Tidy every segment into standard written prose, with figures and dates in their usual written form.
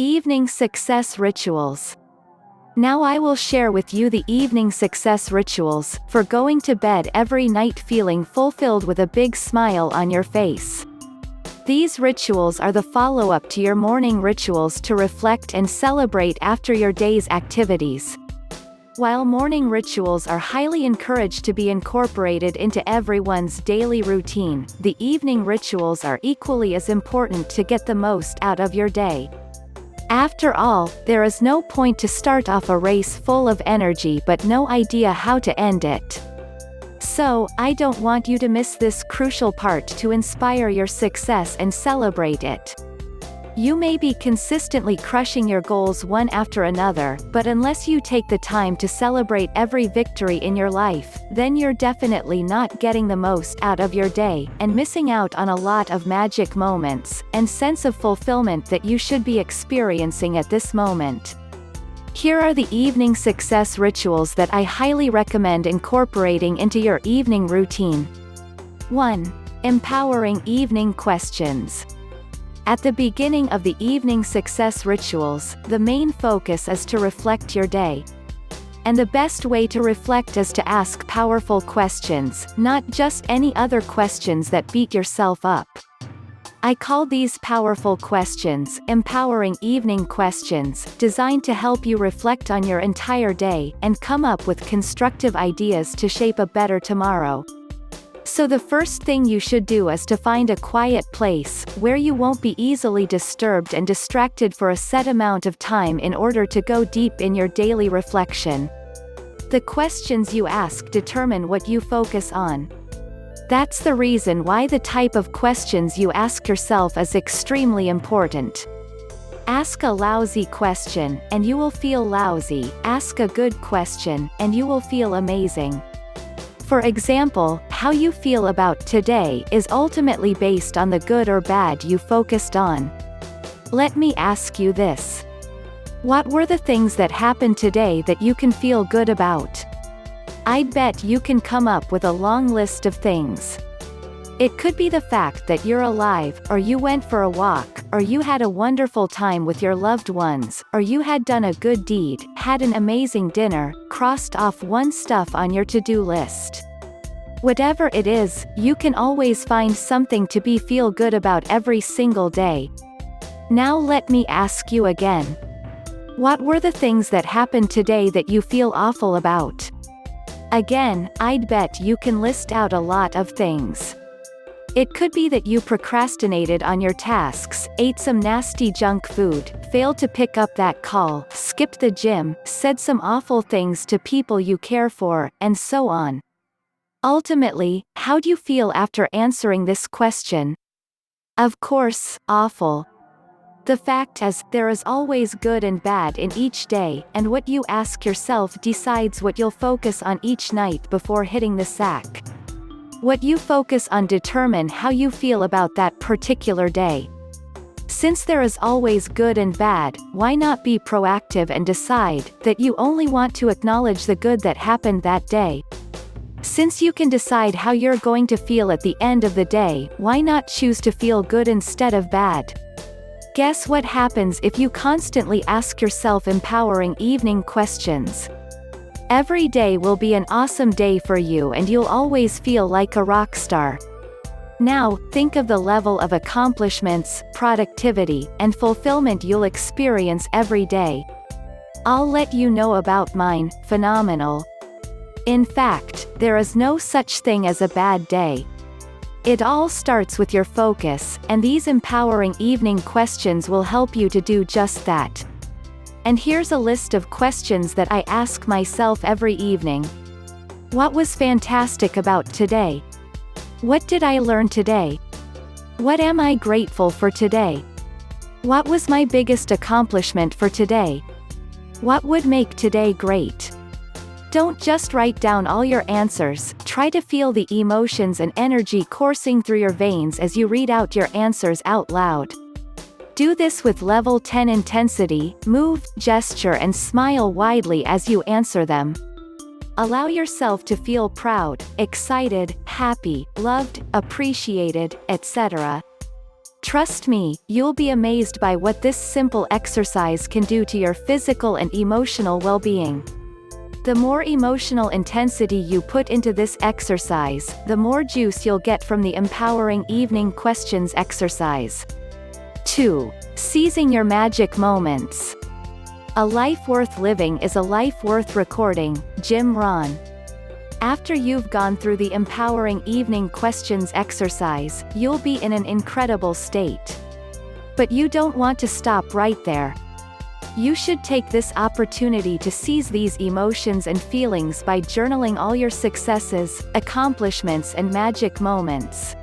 Evening success rituals. Now I will share with you the evening success rituals for going to bed every night feeling fulfilled with a big smile on your face. These rituals are the follow-up to your morning rituals to reflect and celebrate after your day's activities. While morning rituals are highly encouraged to be incorporated into everyone's daily routine, the evening rituals are equally as important to get the most out of your day. After all, there is no point to start off a race full of energy but no idea how to end it. So, I don't want you to miss this crucial part to inspire your success and celebrate it. You may be consistently crushing your goals one after another, but unless you take the time to celebrate every victory in your life, then you're definitely not getting the most out of your day, and missing out on a lot of magic moments, and sense of fulfillment that you should be experiencing at this moment. Here are the evening success rituals that I highly recommend incorporating into your evening routine. 1. Empowering evening questions. At the beginning of the evening success rituals, the main focus is to reflect your day. And the best way to reflect is to ask powerful questions, not just any other questions that beat yourself up. I call these powerful questions empowering evening questions, designed to help you reflect on your entire day and come up with constructive ideas to shape a better tomorrow. So the first thing you should do is to find a quiet place, where you won't be easily disturbed and distracted for a set amount of time in order to go deep in your daily reflection. The questions you ask determine what you focus on. That's the reason why the type of questions you ask yourself is extremely important. Ask a lousy question, and you will feel lousy. Ask a good question, and you will feel amazing. For example, how you feel about today is ultimately based on the good or bad you focused on. Let me ask you this. What were the things that happened today that you can feel good about? I'd bet you can come up with a long list of things. It could be the fact that you're alive, or you went for a walk, or you had a wonderful time with your loved ones, or you had done a good deed, had an amazing dinner, crossed off one stuff on your to-do list. Whatever it is, you can always find something to be feel good about every single day. Now let me ask you again. What were the things that happened today that you feel awful about? Again, I'd bet you can list out a lot of things. It could be that you procrastinated on your tasks, ate some nasty junk food, failed to pick up that call, skipped the gym, said some awful things to people you care for, and so on. Ultimately, how do you feel after answering this question? Of course, awful. The fact is, there is always good and bad in each day, and what you ask yourself decides what you'll focus on each night before hitting the sack. What you focus on determine how you feel about that particular day. Since there is always good and bad, why not be proactive and decide that you only want to acknowledge the good that happened that day? Since you can decide how you're going to feel at the end of the day, why not choose to feel good instead of bad? Guess what happens if you constantly ask yourself empowering evening questions? Every day will be an awesome day for you and you'll always feel like a rock star. Now, think of the level of accomplishments, productivity, and fulfillment you'll experience every day. I'll let you know about mine. Phenomenal. In fact, there is no such thing as a bad day. It all starts with your focus, and these empowering evening questions will help you to do just that. And here's a list of questions that I ask myself every evening. What was fantastic about today? What did I learn today? What am I grateful for today? What was my biggest accomplishment for today? What would make today great? Don't just write down all your answers, try to feel the emotions and energy coursing through your veins as you read out your answers out loud. Do this with level 10 intensity, move, gesture and smile widely as you answer them. Allow yourself to feel proud, excited, happy, loved, appreciated, etc. Trust me, you'll be amazed by what this simple exercise can do to your physical and emotional well-being. The more emotional intensity you put into this exercise, the more juice you'll get from the empowering evening questions exercise. 2. Seizing your magic moments. A life worth living is a life worth recording. Jim Rohn. After you've gone through the empowering evening questions exercise, you'll be in an incredible state. But you don't want to stop right there. You should take this opportunity to seize these emotions and feelings by journaling all your successes, accomplishments and magic moments.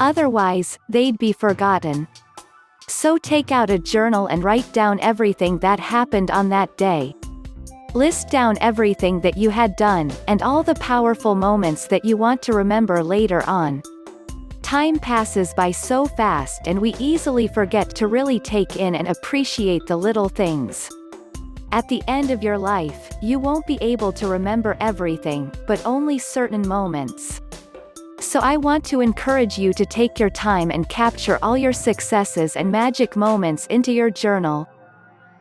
Otherwise, they'd be forgotten. So take out a journal and write down everything that happened on that day. List down everything that you had done, and all the powerful moments that you want to remember later on. Time passes by so fast and we easily forget to really take in and appreciate the little things. At the end of your life, you won't be able to remember everything, but only certain moments. So I want to encourage you to take your time and capture all your successes and magic moments into your journal.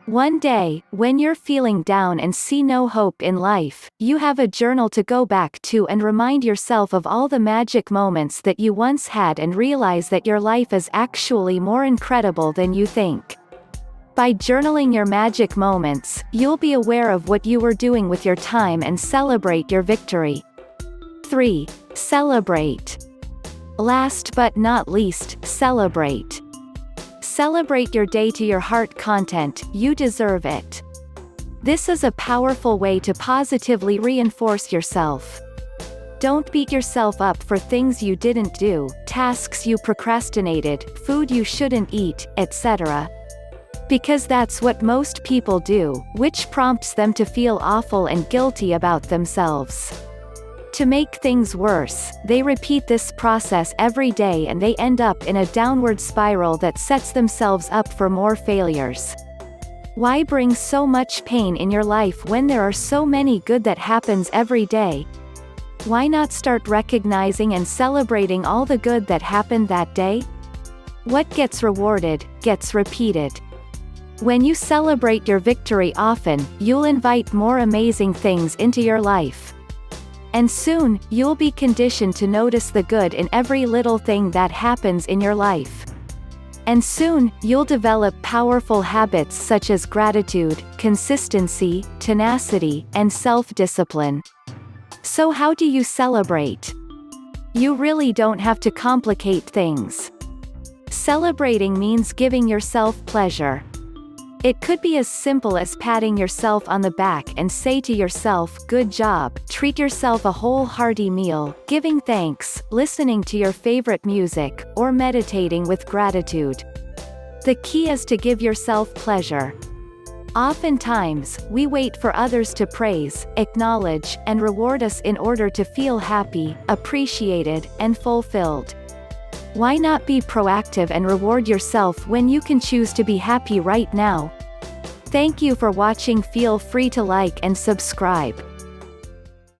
One day, when you're feeling down and see no hope in life, you have a journal to go back to and remind yourself of all the magic moments that you once had and realize that your life is actually more incredible than you think. By journaling your magic moments, you'll be aware of what you were doing with your time and celebrate your victory. 3. Celebrate. Last but not least, celebrate. Celebrate your day to your heart content. You deserve it. This is a powerful way to positively reinforce yourself. Don't beat yourself up for things you didn't do, tasks you procrastinated, food you shouldn't eat, etc. Because that's what most people do, which prompts them to feel awful and guilty about themselves. To make things worse, they repeat this process every day and they end up in a downward spiral that sets themselves up for more failures. Why bring so much pain in your life when there are so many good that happens every day? Why not start recognizing and celebrating all the good that happened that day? What gets rewarded, gets repeated. When you celebrate your victory often, you'll invite more amazing things into your life. And soon, you'll be conditioned to notice the good in every little thing that happens in your life. And soon, you'll develop powerful habits such as gratitude, consistency, tenacity, and self-discipline. So how do you celebrate? You really don't have to complicate things. Celebrating means giving yourself pleasure. It could be as simple as patting yourself on the back and say to yourself, "Good job," treat yourself a whole hearty meal, giving thanks, listening to your favorite music, or meditating with gratitude. The key is to give yourself pleasure. Oftentimes, we wait for others to praise, acknowledge, and reward us in order to feel happy, appreciated, and fulfilled. Why not be proactive and reward yourself when you can choose to be happy right now? Thank you for watching. Feel free to like and subscribe.